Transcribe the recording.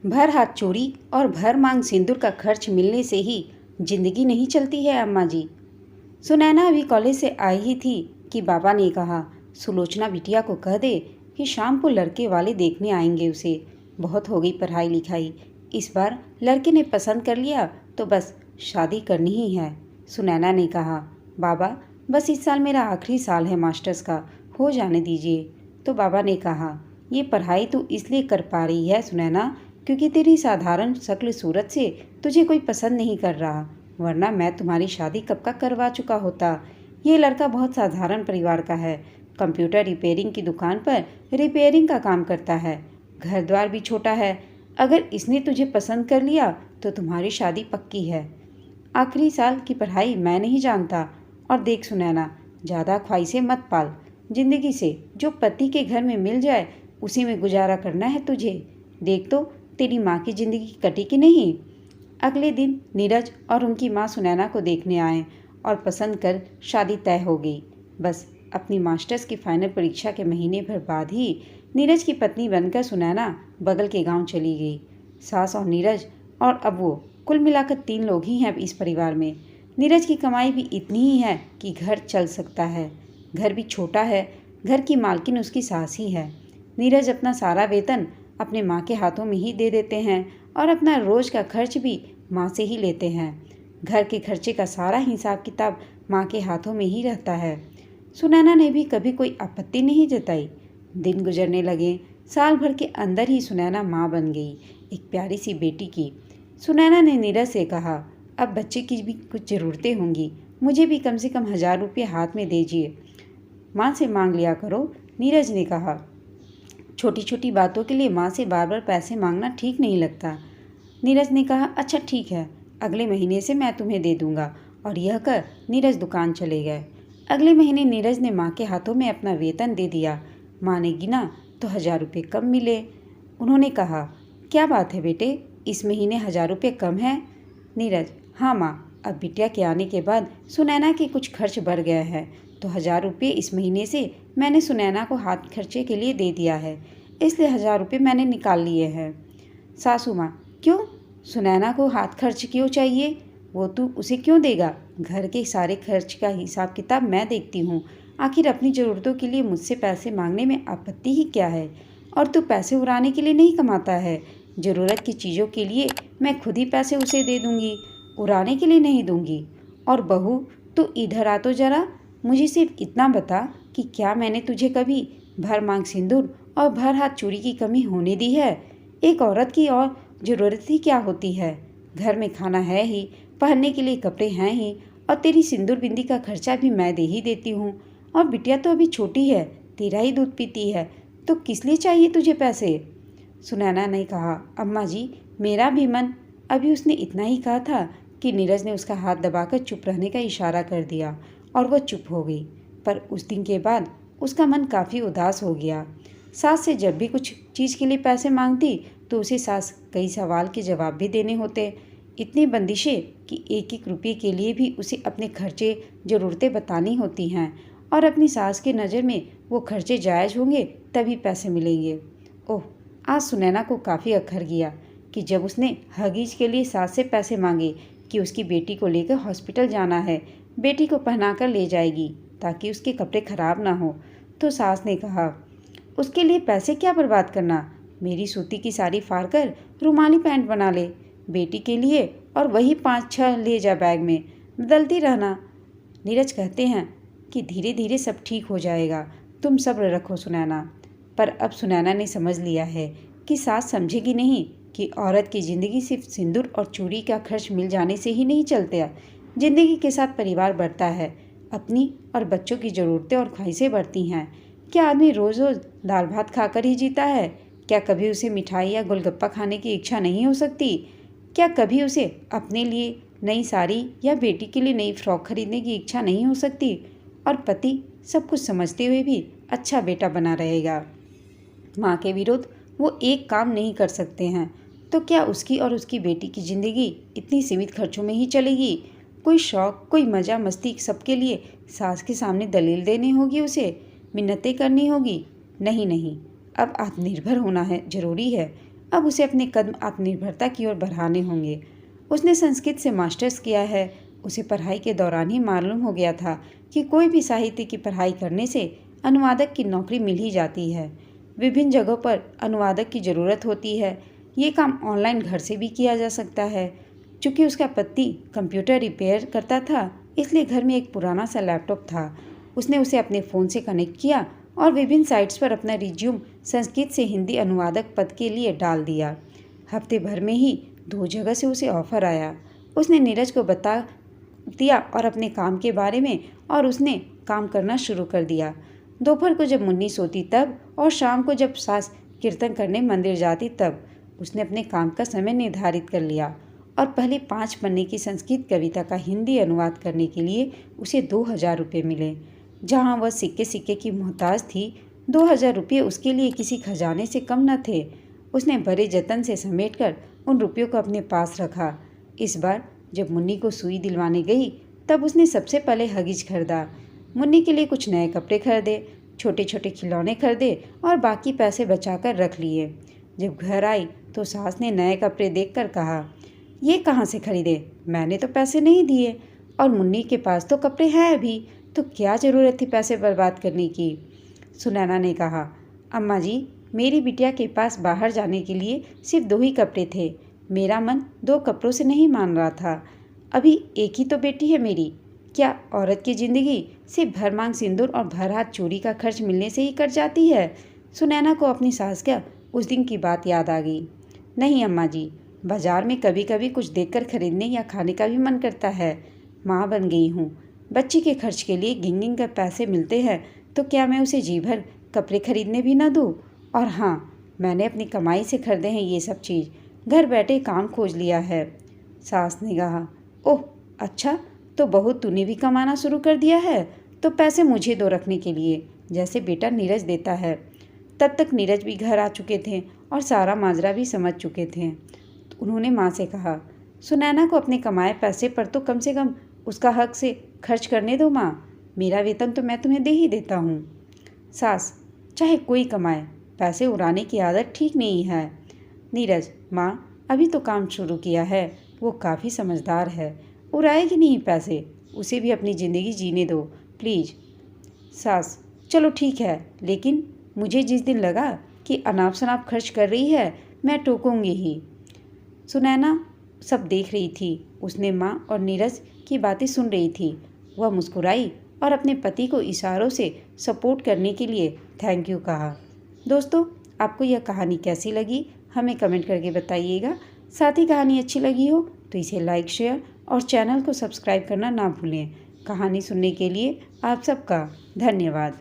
भर हाथ चूड़ी और भर मांग सिंदूर का खर्च मिलने से ही जिंदगी नहीं चलती है अम्मा जी। सुनैना अभी कॉलेज से आई ही थी कि बाबा ने कहा, सुलोचना बिटिया को कह दे कि शाम को लड़के वाले देखने आएंगे उसे। बहुत हो गई पढ़ाई लिखाई, इस बार लड़के ने पसंद कर लिया तो बस शादी करनी ही है। सुनैना ने कहा, बाबा बस इस साल मेरा आखिरी साल है मास्टर्स का, हो जाने दीजिए। तो बाबा ने कहा, ये पढ़ाई तो इसलिए कर पा रही है सुनैना क्योंकि तेरी साधारण शक्ल सूरत से तुझे कोई पसंद नहीं कर रहा, वरना मैं तुम्हारी शादी कब का करवा चुका होता। ये लड़का बहुत साधारण परिवार का है, कंप्यूटर रिपेयरिंग की दुकान पर रिपेयरिंग का काम करता है, घर द्वार भी छोटा है। अगर इसने तुझे पसंद कर लिया तो तुम्हारी शादी पक्की है। आखिरी साल की पढ़ाई मैं नहीं जानता। और देख सुनैना, ज़्यादा ख्वाहिशें मत पाल, जिंदगी से जो पति के घर में मिल जाए उसी में गुजारा करना है तुझे। देख तो तेरी माँ की ज़िंदगी कटी कि नहीं। अगले दिन नीरज और उनकी माँ सुनैना को देखने आए और पसंद कर शादी तय हो गई। बस अपनी मास्टर्स की फाइनल परीक्षा के महीने भर बाद ही नीरज की पत्नी बनकर सुनैना बगल के गांव चली गई। सास और नीरज और अब वो कुल मिलाकर 3 लोग ही हैं इस परिवार में। नीरज की कमाई भी इतनी ही है कि घर चल सकता है। घर भी छोटा है, घर की मालकिन उसकी सास ही है। नीरज अपना सारा वेतन अपने माँ के हाथों में ही दे देते हैं और अपना रोज़ का खर्च भी माँ से ही लेते हैं। घर के खर्चे का सारा हिसाब किताब माँ के हाथों में ही रहता है। सुनैना ने भी कभी कोई आपत्ति नहीं जताई। दिन गुजरने लगे, साल भर के अंदर ही सुनैना माँ बन गई, एक प्यारी सी बेटी की। सुनैना ने नीरज से कहा, अब बच्चे की भी कुछ ज़रूरतें होंगी, मुझे भी कम से कम 1000 रुपये हाथ में दीजिए, माँ से मांग लिया करो। नीरज ने कहा, छोटी छोटी बातों के लिए माँ से बार बार पैसे मांगना ठीक नहीं लगता। नीरज ने कहा, अच्छा ठीक है, अगले महीने से मैं तुम्हें दे दूंगा। और यह कर नीरज दुकान चले गए। अगले महीने नीरज ने माँ के हाथों में अपना वेतन दे दिया। माँ ने गिना तो 1000 रुपये कम मिले। उन्होंने कहा, क्या बात है बेटे, इस महीने 1000 रुपये कम है। नीरज, हाँ माँ, अब बिटिया के आने के बाद सुनैना के कुछ खर्च बढ़ गया है तो 1000 रुपये इस महीने से मैंने सुनैना को हाथ खर्चे के लिए दे दिया है, इसलिए 1000 रुपये मैंने निकाल लिए हैं। सासू माँ, क्यों, सुनैना को हाथ खर्च क्यों चाहिए, वो तू उसे क्यों देगा, घर के सारे खर्च का हिसाब किताब मैं देखती हूँ, आखिर अपनी ज़रूरतों के लिए मुझसे पैसे मांगने में आपत्ति ही क्या है। और तू पैसे उड़ाने के लिए नहीं कमाता है, ज़रूरत की चीज़ों के लिए मैं खुद ही पैसे उसे दे दूँगी, उड़ाने के लिए नहीं दूँगी। और बहू, तू इधर आ तो ज़रा, मुझे सिर्फ इतना बता कि क्या मैंने तुझे कभी भर मांग सिंदूर और भर हाथ चूड़ी की कमी होने दी है। एक औरत की और ज़रूरत ही क्या होती है, घर में खाना है ही, पहनने के लिए कपड़े हैं ही, और तेरी सिंदूर बिंदी का खर्चा भी मैं दे ही देती हूँ। और बिटिया तो अभी छोटी है, तेरा ही दूध पीती है, तो किस लिए चाहिए तुझे पैसे। सुनैना ने कहा, अम्मा जी मेरा भी मन। अभी उसने इतना ही कहा था कि नीरज ने उसका हाथ दबाकर चुप रहने का इशारा कर दिया और वह चुप हो गई। पर उस दिन के बाद उसका मन काफ़ी उदास हो गया। सास से जब भी कुछ चीज़ के लिए पैसे मांगती तो उसे सास कई सवाल के जवाब भी देने होते, इतनी बंदिशें कि एक एक रुपये के लिए भी उसे अपने खर्चे ज़रूरतें बतानी होती हैं और अपनी सास के नज़र में वो खर्चे जायज़ होंगे तभी पैसे मिलेंगे। ओह, आज सुनैना को काफ़ी अखर गया कि जब उसने हगीज के लिए सास से पैसे मांगे कि उसकी बेटी को लेकर हॉस्पिटल जाना है, बेटी को पहनाकर ले जाएगी ताकि उसके कपड़े खराब ना हो, तो सास ने कहा, उसके लिए पैसे क्या बर्बाद करना, मेरी सूती की साड़ी फाड़ कर रुमाली पैंट बना ले बेटी के लिए और वही 5-6 ले जा बैग में, बदलती रहना। नीरज कहते हैं कि धीरे धीरे सब ठीक हो जाएगा, तुम सब्र रखो सुनैना। पर अब सुनैना ने समझ लिया है कि सास समझेगी नहीं कि औरत की ज़िंदगी सिर्फ सिंदूर और चूड़ी का खर्च मिल जाने से ही नहीं चलता। ज़िंदगी के साथ परिवार बढ़ता है, अपनी और बच्चों की ज़रूरतें और ख्वाहिशें बढ़ती हैं। क्या आदमी रोज़ रोज़ दाल भात खाकर ही जीता है? क्या कभी उसे मिठाई या गोलगप्पा खाने की इच्छा नहीं हो सकती? क्या कभी उसे अपने लिए नई साड़ी या बेटी के लिए नई फ्रॉक खरीदने की इच्छा नहीं हो सकती? और पति सब कुछ समझते हुए भी अच्छा बेटा बना रहेगा। माँ के विरुद्ध वो एक काम नहीं कर सकते हैं, तो क्या उसकी और उसकी बेटी की ज़िंदगी इतनी सीमित खर्चों में ही चलेगी? कोई शौक़, कोई मज़ा मस्ती सबके लिए सास के सामने दलील देनी होगी, उसे मिन्नतें करनी होगी? नहीं नहीं, अब आत्मनिर्भर होना है ज़रूरी है। अब उसे अपने कदम आत्मनिर्भरता की ओर बढ़ाने होंगे। उसने संस्कृत से मास्टर्स किया है। उसे पढ़ाई के दौरान ही मालूम हो गया था कि कोई भी साहित्य की पढ़ाई करने से अनुवादक की नौकरी मिल ही जाती है। विभिन्न जगहों पर अनुवादक की ज़रूरत होती है। ये काम ऑनलाइन घर से भी किया जा सकता है। चूँकि उसका पति कंप्यूटर रिपेयर करता था, इसलिए घर में एक पुराना सा लैपटॉप था। उसने उसे अपने फ़ोन से कनेक्ट किया और विभिन्न साइट्स पर अपना रिज्यूम संस्कृत से हिंदी अनुवादक पद के लिए डाल दिया। हफ्ते भर में ही 2 जगह से उसे ऑफ़र आया। उसने नीरज को बता दिया और अपने काम के बारे में, और उसने काम करना शुरू कर दिया। दोपहर को जब मुन्नी सोती तब, और शाम को जब सास कीर्तन करने मंदिर जाती तब उसने अपने काम का समय निर्धारित कर लिया और पहले 5 पन्ने की संस्कृत कविता का हिंदी अनुवाद करने के लिए उसे 2000 रुपये मिले। जहाँ वह सिक्के सिक्के की मोहताज थी, 2000 रुपये उसके लिए किसी खजाने से कम न थे। उसने बड़े जतन से समेटकर उन रुपयों को अपने पास रखा। इस बार जब मुन्नी को सुई दिलवाने गई तब उसने सबसे पहले हगीज खरीदा। मुन्नी के लिए कुछ नए कपड़े खरीदे, छोटे छोटे खिलौने खरीदे और बाकी पैसे बचाकर रख लिए। जब घर आई तो सास ने नए कपड़े देखकर कहा, ये कहाँ से खरीदे? मैंने तो पैसे नहीं दिए, और मुन्नी के पास तो कपड़े हैं अभी, तो क्या ज़रूरत थी पैसे बर्बाद करने की? सुनैना ने कहा, अम्मा जी, मेरी बिटिया के पास बाहर जाने के लिए सिर्फ 2 ही कपड़े थे। मेरा मन 2 कपड़ों से नहीं मान रहा था। अभी एक ही तो बेटी है मेरी। क्या औरत की ज़िंदगी सिर्फ भर मांग सिंदूर और भर हाथ चूड़ी का खर्च मिलने से ही कट जाती है? सुनैना को अपनी सास का उस दिन की बात याद आ गई। नहीं अम्मा जी, बाजार में कभी कभी कुछ देखकर खरीदने या खाने का भी मन करता है। माँ बन गई हूँ, बच्ची के खर्च के लिए गिन गिन कर पैसे मिलते हैं, तो क्या मैं उसे जी भर कपड़े खरीदने भी ना दूँ? और हाँ, मैंने अपनी कमाई से खरीदे हैं ये सब चीज़, घर बैठे काम खोज लिया है। सास ने कहा, ओह अच्छा, तो बहू तूने भी कमाना शुरू कर दिया है, तो पैसे मुझे दो रखने के लिए, जैसे बेटा नीरज देता है। तब तक नीरज भी घर आ चुके थे और सारा माजरा भी समझ चुके थे। तो उन्होंने माँ से कहा, सुनैना को अपने कमाए पैसे पर तो कम से कम उसका हक से खर्च करने दो माँ। मेरा वेतन तो मैं तुम्हें दे ही देता हूँ। सास, चाहे कोई कमाए, पैसे उड़ाने की आदत ठीक नहीं है। नीरज, माँ अभी तो काम शुरू किया है, वो काफ़ी समझदार है, उड़ाएगी नहीं पैसे, उसे भी अपनी ज़िंदगी जीने दो प्लीज़। सास, चलो ठीक है, लेकिन मुझे जिस दिन लगा कि अनाप शनाप खर्च कर रही है, मैं टोकूंगी ही। सुनैना सब देख रही थी। उसने माँ और नीरज की बातें सुन रही थी। वह मुस्कुराई और अपने पति को इशारों से सपोर्ट करने के लिए थैंक यू कहा। दोस्तों, आपको यह कहानी कैसी लगी हमें कमेंट करके बताइएगा। साथ ही कहानी अच्छी लगी हो तो इसे लाइक, शेयर और चैनल को सब्सक्राइब करना ना भूलें। कहानी सुनने के लिए आप सबका धन्यवाद।